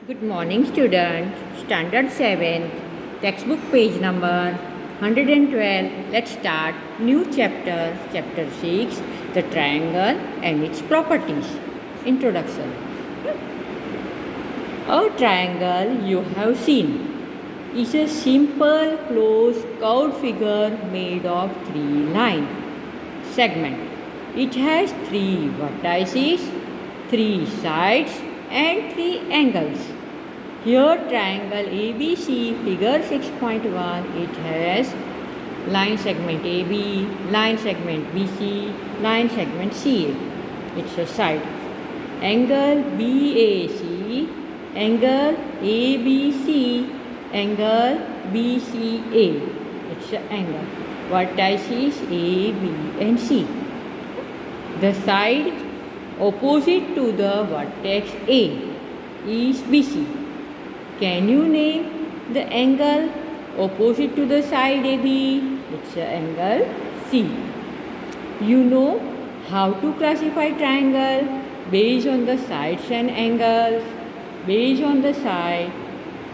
Good morning, student. Standard 7, textbook page number 112. Let's start new chapter, chapter 6, the triangle and its properties. Introduction. A triangle you have seen is a simple closed curved figure made of three line segments. It has three vertices, three sides and three angles. Here triangle ABC figure 6.1, it has line segment AB, line segment BC, line segment CA. It's a side. Angle BAC, angle ABC, angle BCA. It's an angle. Vertices A, B and C. The side opposite to the vertex A is BC. Can you name the angle opposite to the side AB? It's the angle C. You know how to classify triangle based on the sides and angles, based on the side,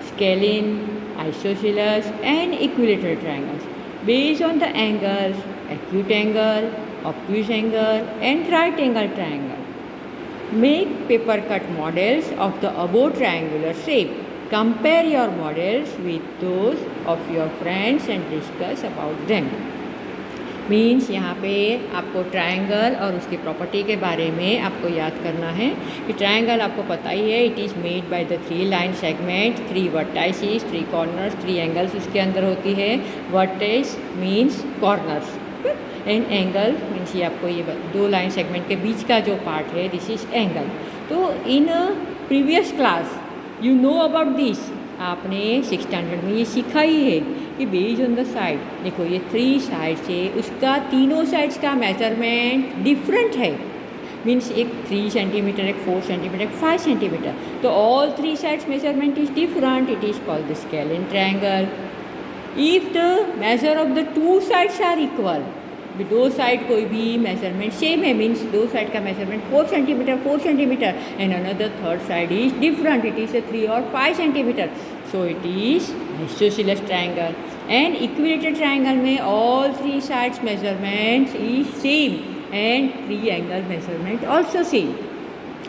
scalene, isosceles and equilateral triangles, based on the angles, acute angle, obtuse angle and right angle triangle. Make paper cut models of the above triangular shape. Compare your models with those of your friends and discuss about them. Means यहाँ पे आपको triangle और उसकी property के बारे में आपको याद करना है कि ट्रायंगल आपको पता ही है, it is made by the three line segment, three vertices, three corners, three angles उसके अंदर होती है. Vertices means corners and angle means ये आपको ये दो लाइन सेगमेंट के बीच का जो पार्ट है, दिस इज एंगल. तो in previous class you know about this, आपने 6th स्टैंडर्ड में ये सीखा ही है कि बेस्ड ऑन द साइड. देखो ये थ्री साइड्स है, उसका तीनों साइड्स का मेजरमेंट डिफरेंट है. मीन्स एक 3 सेंटीमीटर, एक 4 सेंटीमीटर, एक 5 सेंटीमीटर. तो all three sides measurement is different. It is called the scalene triangle. If the measure of the two sides are equal, दो साइड कोई भी मेजरमेंट सेम है, मीन्स दो साइड का measurement 4 centimetre and another third side is different, it is 3 और 5 centimetre. So it is isosceles triangle. And equilateral triangle में all three sides measurement is same and three angle measurement also same.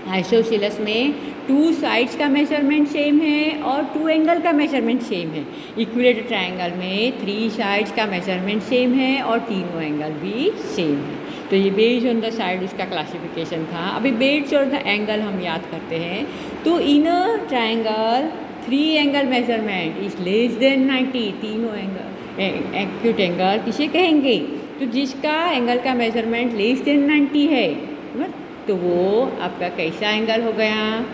Isosceles में two sides का measurement same है और to angle का measurement same है. Equilateral triangle में three sides का measurement same है और तीनों एंगल भी सेम है. तो ये बेस्ड ऑन द साइड उसका क्लासिफिकेशन था. अभी बेस्ड ऑन द एंगल हम याद करते हैं. तो in a triangle three angle measurement is less than 90. तीनों एंगल एक्यूट एंगल किसे कहेंगे? तो जिसका एंगल का मेजरमेंट लेस देन 90 है, तो वो आपका कैसा एंगल हो गया?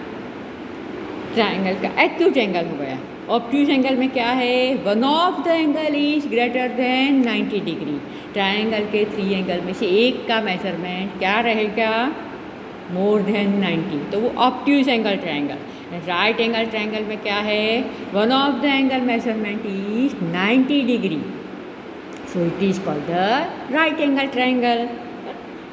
ट्रायंगल का एक्यूट एंगल हो गया. ऑब्ट्यूज एंगल में क्या है? One of the angle is greater than 90 degree. Triangle के थ्री एंगल में से एक का मेजरमेंट क्या रहेगा? More than 90. तो वो obtuse angle triangle. Right angle triangle में क्या है? One of the angle measurement is 90 degree. So it is called the right angle triangle.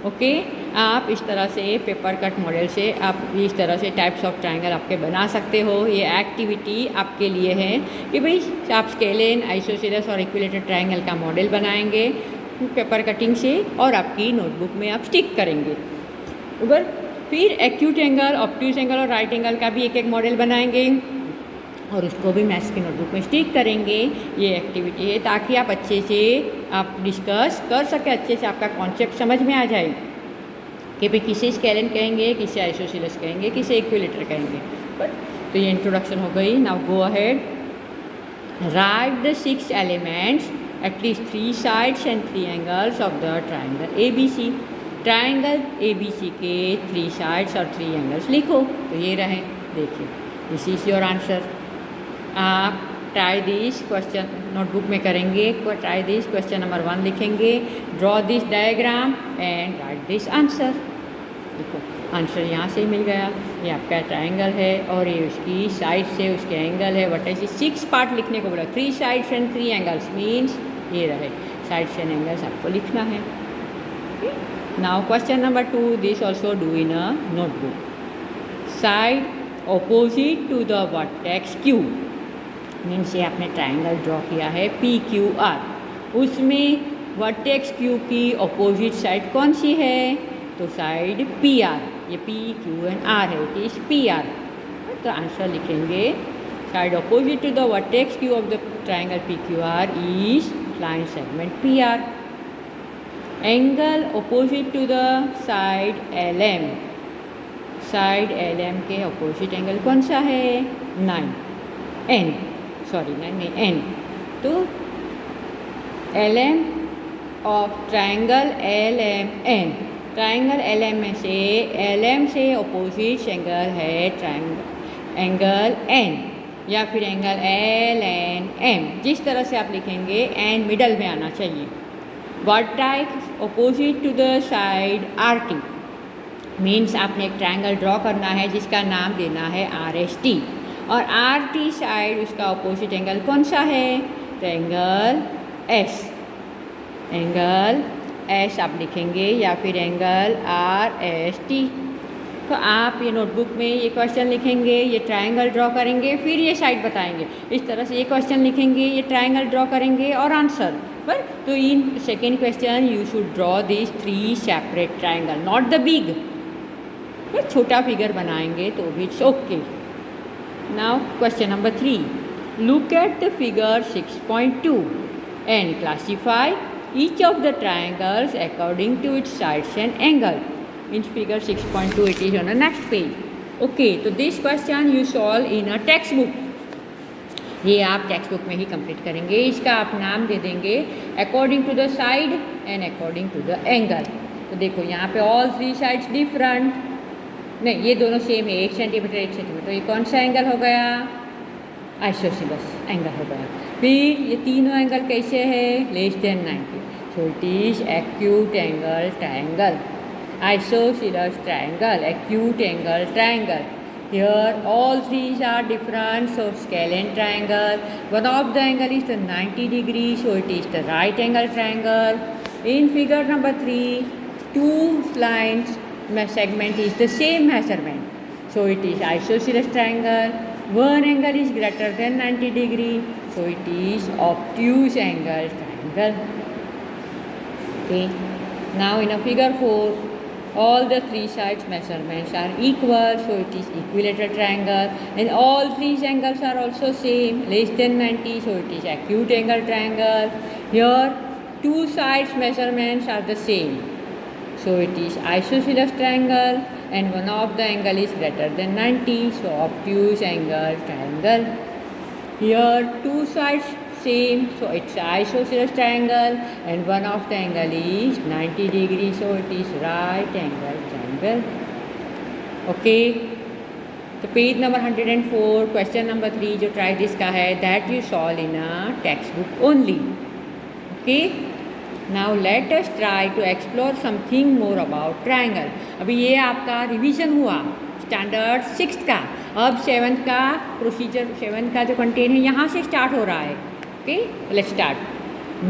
Okay, आप इस तरह से पेपर कट मॉडल से आप इस तरह से टाइप्स ऑफ ट्रायंगल आपके बना सकते हो. ये एक्टिविटी आपके लिए है कि भाई आप स्केलेन, आइसोसेलेस और इक्विलेटरल ट्रायंगल का मॉडल बनाएंगे पेपर कटिंग से और आपकी नोटबुक में आप स्टिक करेंगे. उधर फिर एक्यूट एंगल, ऑब्ट्यूज एंगल और राइट एंगल का भी एक एक मॉडल बनाएंगे और उसको भी मैथ्स की नोटबुक में स्टिक करेंगे. ये एक्टिविटी है ताकि आप अच्छे से आप डिस्कस कर सकें, अच्छे से आपका कॉन्सेप्ट समझ में आ जाए कि भाई किसे स्केलेन कहेंगे, किसे आइसोसेलेस कहेंगे, किसे इक्विलेटर कहेंगे. तो ये इंट्रोडक्शन हो गई. Now go ahead. Right the 6 elements at least 3 sides and 3 angles of the triangle ABC. Triangle ABC के 3 साइड्स और 3 एंगल्स लिखो. तो ये रहे, देखिए दिस इज योर आंसर. आप ट्राई दिस क्वेश्चन नोटबुक में करेंगे. ट्राई दिस क्वेश्चन नंबर 1 लिखेंगे. Draw this diagram and right this answer. देखो आंसर यहाँ से मिल गया. ये आपका ट्रायंगल है और ये उसकी साइड से उसके एंगल है. वट ऐसे 6 पार्ट लिखने को बोला. 3 साइड्स एंड 3 एंगल्स मीन्स ये रहे साइड्स एंड एंगल्स आपको लिखना है. Now question number 2, this also do in a notebook. Side opposite to the vertex Q. Means ये आपने ट्राइंगल ड्रॉ किया है PQR, उसमें वर्टेक्स Q की अपोजिट साइड कौन सी है? तो साइड PR, ये P, Q एंड R है, इट इज PR। तो आंसर लिखेंगे side opposite to the vertex Q of the triangle PQR is line segment PR। Angle opposite to the side LM, side LM के opposite angle कौन सा है? 9 N। तो LM of triangle LMN, triangle LM में से LM से opposite angle है angle N या फिर एंगल LNM। जिस तरह से आप लिखेंगे N मिडल में आना चाहिए। Vertex opposite to the side RT, means आपने एक ट्राइंगल ड्रॉ करना है जिसका नाम देना है RST, और RT साइड उसका अपोजिट एंगल कौन सा है? तो एंगल S आप लिखेंगे या फिर एंगल RST। तो आप ये नोटबुक में ये क्वेश्चन लिखेंगे, ये ट्राइंगल ड्रॉ करेंगे, फिर ये साइड बताएंगे। इस तरह से ये क्वेश्चन लिखेंगे, ये ट्राइंगल ड्रॉ करेंगे और आंसर पर। तो in second question you should draw this 3 separate triangle, not the big. पर छोटा फिगर बनाएंगे तो भी it's okay. Now question number 3, look at the figure 6.2 and classify each of the triangles according to its sides and angle. In figure 6.2 it is on the next page. Okay, तो this question you solve in a textbook. ये आप text book में ही complete करेंगे। इसका आप नाम दे देंगे according to the side and according to the angle. तो देखो यहाँ पे ऑल 3 साइड्स डिफरेंट, नहीं ये दोनों सेम है, 1 सेंटीमीटर 1 सेंटीमीटर। तो ये कौन सा एंगल हो गया? आइसोसेलेस एंगल हो गया। फिर ये तीनों एंगल कैसे है? Less than 90। So it is acute angle triangle, isosceles triangle, acute angle triangle. Here all 3 are different, so scalene triangle. One of the angle is the 90 degrees, so it is the right angle triangle. In figure number 3, 2 lines segment is the same measurement, so it is isosceles triangle. One angle is greater than 90 degree, so it is obtuse angle triangle. Okay. Now in a figure 4, all the 3 sides measurements are equal, so it is equilateral triangle, and all 3 angles are also same, less than 90, so it is acute angle triangle. Here 2 sides measurements are the same, so it is isosceles triangle, and one of the angle is greater than 90, so obtuse angle triangle. Here 2 sides same, so it's isosceles triangle, and one of the angle is 90 degrees, so it is right angle triangle. Okay, तो page number 104 question number 3 जो try this का है, that you solve in a text book only. Okay, now let us try to explore something more about triangle. अभी ये आपका revision हुआ standard 6th का. अब 7th का प्रोसीजर, 7th का जो कंटेंट है यहाँ से स्टार्ट हो रहा है. Okay, let's start.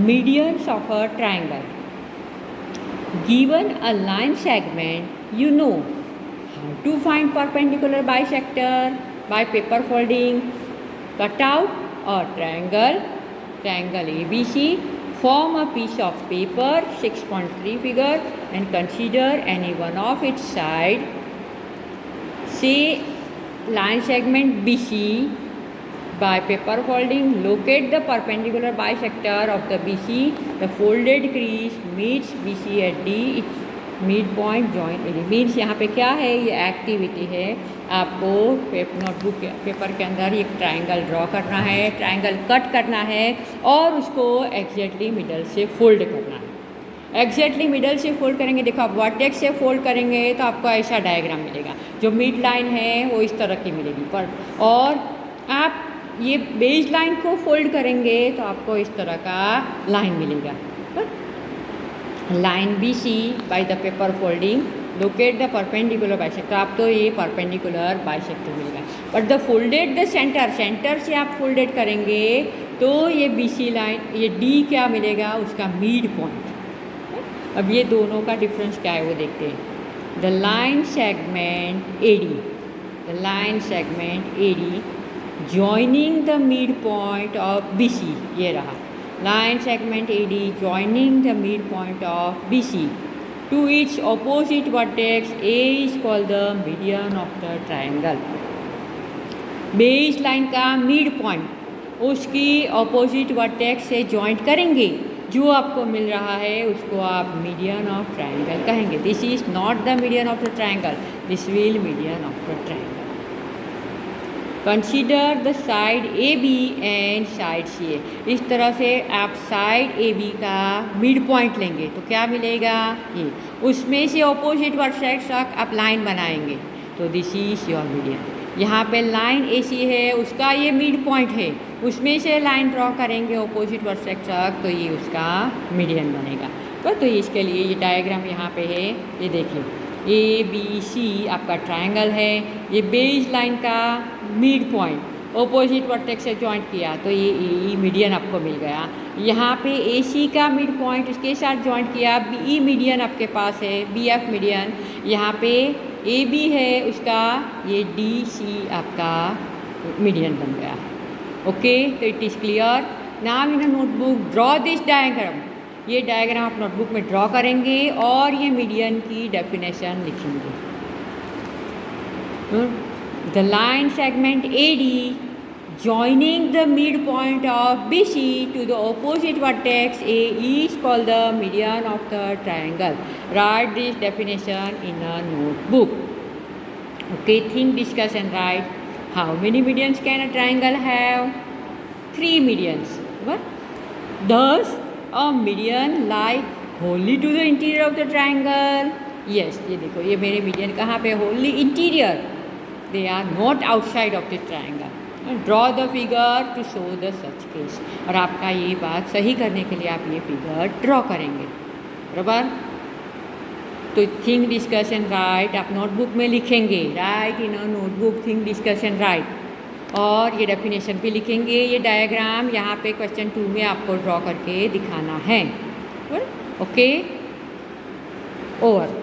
Medians of a triangle. Given a line segment, you know how to find perpendicular bisector by paper folding. Cut out a triangle ABC, form a piece of paper 6.3 figure and consider any one of its side. Say line segment BC. By paper folding, locate the perpendicular bisector of the BC. The folded crease meets BC at D. Its mid point joint AD. मीन्स यहाँ पे क्या है, ये activity है. आपको notebook paper के अंदर एक ट्राइंगल ड्रॉ करना है, ट्राइंगल कट करना है और उसको एग्जैक्टली मिडल से फोल्ड करना है. एग्जैक्टली मिडल से फोल्ड करेंगे. देखो आप वर्टेक्स से फोल्ड करेंगे तो आपको ऐसा डायग्राम मिलेगा. जो मिड लाइन है वो इस तरह की मिलेगी पर, और आप ये बेस लाइन को फोल्ड करेंगे तो आपको इस तरह का लाइन मिलेगा. Line B C by the paper folding locate the perpendicular bisector. आप तो ये परपेंडिकुलर बाइसेक्टर मिलेगा. But the folded the centre, centre से आप फोल्डेड करेंगे तो ये बी सी लाइन, ये डी क्या मिलेगा, उसका मिड पॉइंट. अब ये दोनों का डिफरेंस क्या है वो देखते हैं. The line segment A D, the line segment AD joining the midpoint of BC, ये रहा line segment AD joining the midpoint of BC to its opposite vertex A is called the median of the triangle. Base line का mid point उसकी opposite vertex से joint करेंगे, जो आपको मिल रहा है उसको आप मीडियन ऑफ ट्राइंगल कहेंगे. This is not the median of the triangle, this will median of the triangle. Consider the side AB and side CA. इस तरह से आप साइड AB का मिड पॉइंट लेंगे तो क्या मिलेगा, ये उसमें से ऑपोजिट वर्टेक्स तक आप लाइन बनाएंगे तो दिस इज योर मीडियन. यहाँ पे लाइन AC है, उसका ये मिड पॉइंट है, उसमें से लाइन ड्रॉ करेंगे ऑपोजिट वर्टेक्स तक तो ये उसका मीडियन बनेगा. तो इसके लिए ये डायग्राम यहाँ पे है, ये देखिए ABC आपका ट्रायंगल है, ये बेस लाइन का मिड पॉइंट ऑपोजिट वर्टेक्स से जॉइंट किया तो ये AE मीडियन आपको मिल गया. यहाँ पे AC का मिड पॉइंट उसके साथ जॉइंट किया, BE मीडियन आपके पास है, BF मीडियन. यहाँ पे AB है उसका, ये DC आपका मीडियन बन गया. ओके, तो it is clear. Now in a notebook draw this diagram. ये डायग्राम आप नोटबुक में ड्रॉ करेंगे और ये मीडियन की डेफिनेशन लिखेंगे. The line segment AD joining the midpoint of BC to the opposite vertex A is called the median of the triangle. Write this definition in a notebook. Okay, think, discuss and write. How many medians can a triangle have? 3 medians. What? Thus, a median lie wholly to the interior of the triangle. Yes, ये देखो ये मेरे median कहाँ पे, wholly interior. They are not outside of the triangle. Draw the figure to show the such case. और आपका ये बात सही करने के लिए आप ये फिगर ड्रॉ करेंगे, बराबर. तो थिंक, डिस्कस एंड राइट आप नोटबुक में लिखेंगे. Right in a notebook, think, discuss and right. और ये डेफिनेशन भी लिखेंगे. ये डायग्राम यहाँ पे क्वेश्चन 2 में आपको ड्रॉ करके दिखाना है. Okay, over.